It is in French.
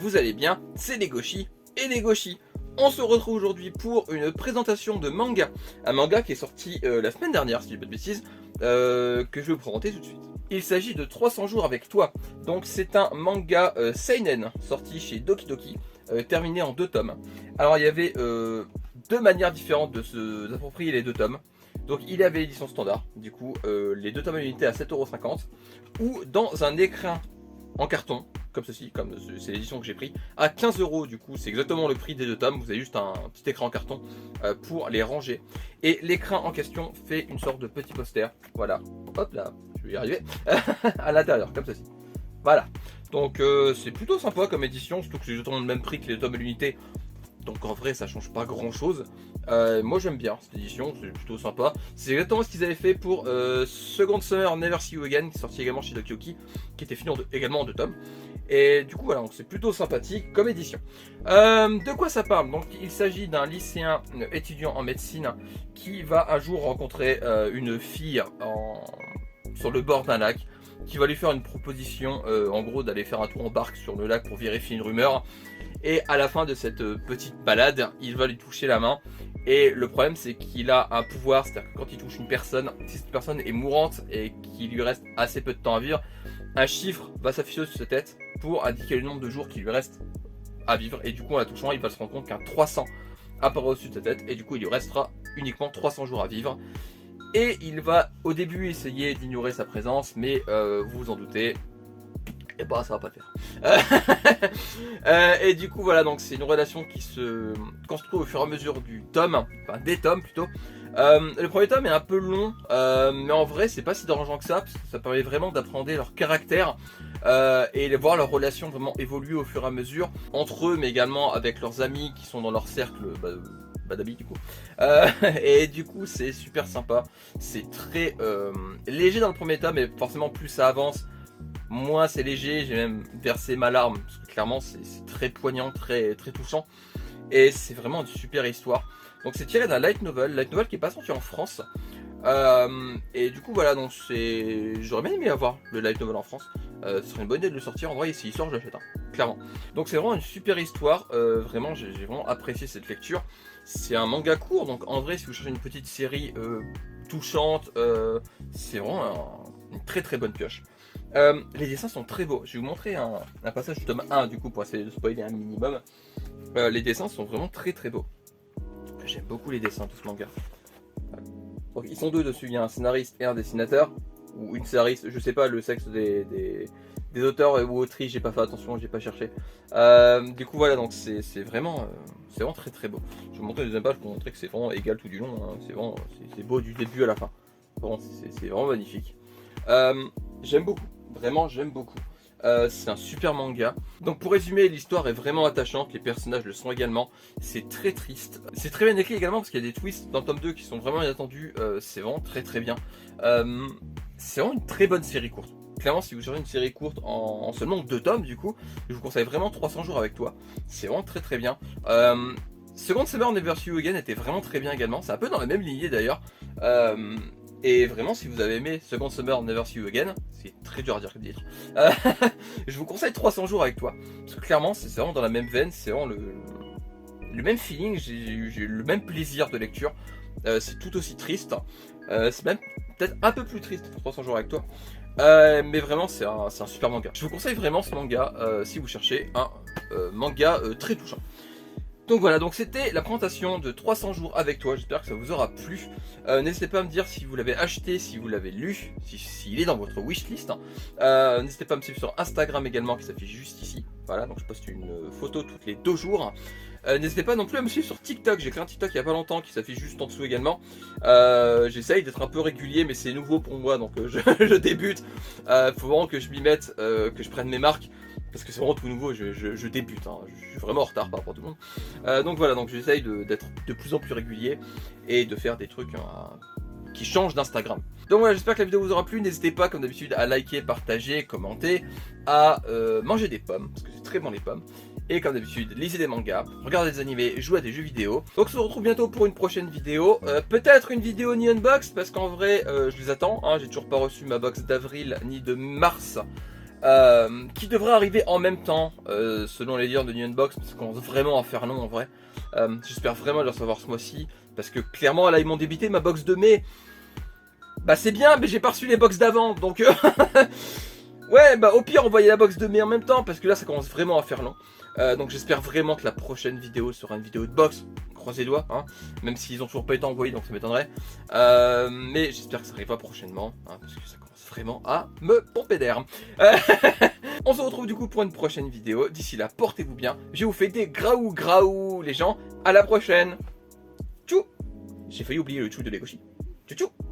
vous allez bien, c'est Legoshi et Legoshi. On se retrouve aujourd'hui pour une présentation de manga, un manga qui est sorti la semaine dernière, si je dis pas de bêtises, que je vais vous présenter tout de suite. Il s'agit de 300 jours avec toi, donc c'est un manga seinen, sorti chez Doki Doki, terminé en 2 tomes. Alors il y avait 2 manières différentes de s'approprier les 2 tomes. Donc il y avait l'édition standard, du coup les 2 tomes à l'unité à 7,50 € ou dans un écrin en carton, comme ceci, comme c'est l'édition que j'ai pris, à 15 €. Du coup c'est exactement le prix des 2 tomes, vous avez juste un petit écran en carton pour les ranger. Et l'écran en question fait une sorte de petit poster, voilà, hop là, je vais y arriver, à l'intérieur, comme ceci. Voilà, donc c'est plutôt sympa comme édition, surtout que c'est exactement le même prix que les tomes à l'unité. Donc en vrai ça change pas grand chose. Moi j'aime bien cette édition, c'est plutôt sympa. C'est exactement ce qu'ils avaient fait pour Second Summer Never See You Again, qui est sorti également chez Doki Doki, qui était fini également en 2 tomes. Et du coup voilà, c'est plutôt sympathique comme édition. De quoi ça parle? Donc il s'agit d'un lycéen étudiant en médecine qui va un jour rencontrer une fille sur le bord d'un lac, qui va lui faire une proposition en gros d'aller faire un tour en barque sur le lac pour vérifier une rumeur. Et à la fin de cette petite balade, il va lui toucher la main. Et le problème c'est qu'il a un pouvoir, c'est-à-dire que quand il touche une personne, si cette personne est mourante et qu'il lui reste assez peu de temps à vivre, un chiffre va s'afficher sur sa tête pour indiquer le nombre de jours qu'il lui reste à vivre. Et du coup en la touchant, il va se rendre compte qu'un 300 apparaît au-dessus de sa tête. Et du coup il lui restera uniquement 300 jours à vivre. Et il va au début essayer d'ignorer sa présence, mais vous vous en doutez, et bah ça va pas le faire. Et du coup voilà, donc c'est une relation qui se construit au fur et à mesure du tome, enfin des tomes plutôt. Le premier tome est un peu long, mais en vrai c'est pas si dérangeant que ça, parce que ça permet vraiment d'appréhender leur caractère et de voir leur relation vraiment évoluer au fur et à mesure, entre eux mais également avec leurs amis qui sont dans leur cercle d'amis du coup. Et du coup c'est super sympa, c'est très léger dans le premier tome, mais forcément plus ça avance, moins c'est léger, j'ai même versé ma larme, parce que clairement c'est très poignant, très touchant, et c'est vraiment une super histoire. Donc c'est tiré d'un light novel qui est pas sorti en France, et du coup voilà, donc j'aurais bien aimé avoir le light novel en France, ce serait une bonne idée de le sortir, en vrai si il sort je l'achète, clairement. Donc c'est vraiment une super histoire, vraiment j'ai vraiment apprécié cette lecture. C'est un manga court, donc en vrai si vous cherchez une petite série touchante, c'est vraiment une très bonne pioche. Les dessins sont très beaux. Je vais vous montrer un passage du tome 1 du coup pour essayer de spoiler un minimum. Les dessins sont vraiment très beaux. J'aime beaucoup les dessins de ce manga. Donc, ils sont 2 dessus, il y a un scénariste et un dessinateur. Ou une scénariste, je sais pas le sexe des auteurs ou autrices, j'ai pas fait attention, j'ai pas cherché. Du coup voilà, donc c'est vraiment très beau. Je vais vous montrer la deuxième page pour montrer que c'est vraiment égal tout du long, hein. C'est beau du début à la fin. Bon, c'est vraiment magnifique. J'aime beaucoup, vraiment j'aime beaucoup. C'est un super manga. Donc pour résumer, l'histoire est vraiment attachante, les personnages le sont également. C'est très triste. C'est très bien écrit également parce qu'il y a des twists dans le tome 2 qui sont vraiment inattendus. C'est vraiment très bien. C'est vraiment une très bonne série courte. Clairement, si vous cherchez une série courte en seulement 2 tomes, du coup, je vous conseille vraiment 300 jours avec toi. C'est vraiment très bien. Second Summer Never See You Again était vraiment très bien également. C'est un peu dans la même lignée d'ailleurs. Et vraiment, si vous avez aimé Second Summer Never See You Again, c'est très dur à dire comme titre, je vous conseille 300 jours avec toi. Parce que clairement, c'est vraiment dans la même veine, c'est vraiment le même feeling, j'ai eu le même plaisir de lecture. C'est tout aussi triste. C'est même peut-être un peu plus triste pour 300 jours avec toi. Mais vraiment, c'est un super manga. Je vous conseille vraiment ce manga si vous cherchez un manga très touchant. Donc voilà, donc c'était la présentation de 300 jours avec toi, j'espère que ça vous aura plu. N'hésitez pas à me dire si vous l'avez acheté, si vous l'avez lu, s'il est dans votre wishlist. N'hésitez pas à me suivre sur Instagram également qui s'affiche juste ici. Voilà, donc je poste une photo toutes les 2 jours. N'hésitez pas non plus à me suivre sur TikTok, j'ai créé un TikTok il y a pas longtemps qui s'affiche juste en dessous également. J'essaye d'être un peu régulier mais c'est nouveau pour moi donc je débute. Faut vraiment que je m'y mette, que je prenne mes marques. Parce que c'est vraiment tout nouveau, je débute, hein. Je suis vraiment en retard par rapport à tout le monde. Donc voilà, donc j'essaye d'être de plus en plus régulier et de faire des trucs qui changent d'Instagram. Donc voilà, j'espère que la vidéo vous aura plu. N'hésitez pas, comme d'habitude, à liker, partager, commenter, à manger des pommes, parce que c'est très bon les pommes. Et comme d'habitude, lisez des mangas, regardez des animés, jouez à des jeux vidéo. Donc on se retrouve bientôt pour une prochaine vidéo. Peut-être une vidéo ni unbox, parce qu'en vrai, je les attends. Hein, j'ai toujours pas reçu ma box d'avril ni de mars. qui devrait arriver en même temps, selon les dires de New Unbox, parce qu'on commence vraiment à faire long en vrai. J'espère vraiment le recevoir ce mois-ci, parce que clairement là ils m'ont débité ma box de mai. Bah c'est bien, mais j'ai pas reçu les box d'avant, donc ouais, bah au pire envoyez la box de mai en même temps, parce que là ça commence vraiment à faire long. Donc j'espère vraiment que la prochaine vidéo sera une vidéo de box. Croisez les doigts, hein, même s'ils ont toujours pas été envoyés, donc ça m'étonnerait. Mais j'espère que ça arrivera prochainement, hein, parce que ça commence vraiment à me pomper d'air. On se retrouve du coup pour une prochaine vidéo. D'ici là, portez-vous bien. Je vous fais des graou graou, les gens. À la prochaine. Tchou. J'ai failli oublier le tchou de Legoshi. Tchou tchou.